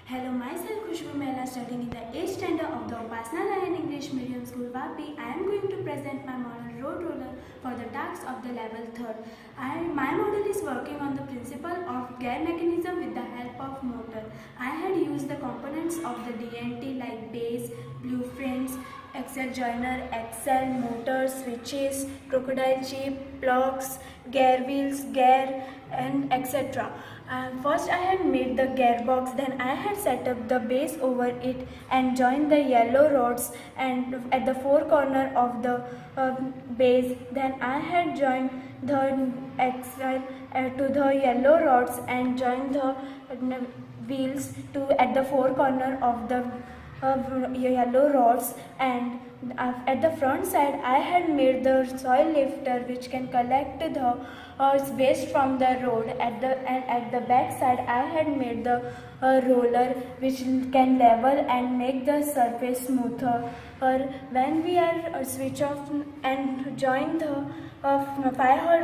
Hello, myself Khushbu Mehla, studying in the 8th standard of the Upasana Narayan English Medium School, Vapi. I am going to present my model road roller for the tasks of the level 3rd. My model is working on the principle of gear mechanism with the help of motor. I had used the components of the DNT like base, blueprints, axle joiner, axle, motor, switches, crocodile chip, plugs, gear wheels, gear, and etc. First I had made the gearbox, then I had set up the base over it and joined the yellow rods and at the four corner of the base. Then I had joined the axle to the yellow rods and joined the wheels to at the four corner of the yellow rods, and at the front side I had made the soil lifter which can collect the waste from the road. At the back side I had made the roller which can level and make the surface smoother. When we are switch off and join the 5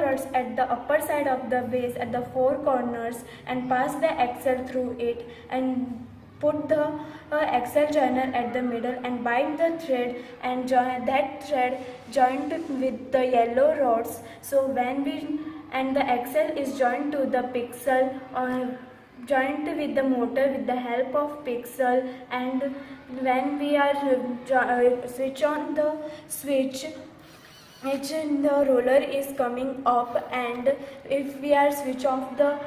rods at the upper side of the base at the four corners and pass the axle through it and put the axle joiner at the middle and bind the thread and join that thread joined with the yellow rods. So when we and the axle is joined to the pixel or joined with the motor with the help of pixel, and when we are switch on the switch which the roller is coming up, and if we are switch off the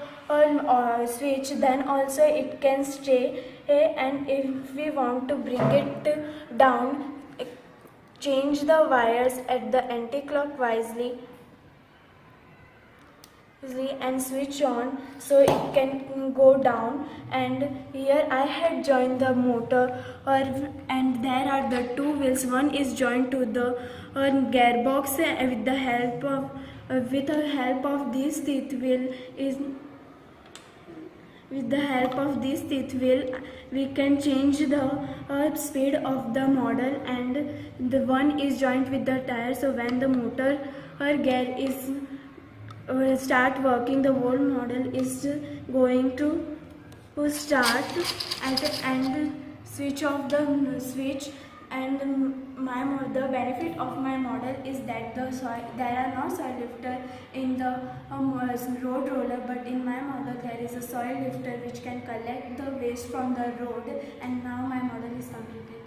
switch then also it can stay, and if we want to bring it down, change the wires at the anti-clockwisely and switch on so it can go down. And here I had joined the motor and there are the two wheels. One is joined to the gearbox with the help of this teeth wheel is with the help of this teeth wheel we can change the speed of the model, and the one is joined with the tire, so when the motor or gear is start working, the whole model is going to start and switch off the switch. And the benefit of my model is that there are no soil lifter in the road roller, but in my model there is a soil lifter which can collect the waste from the road. And now my model is completed.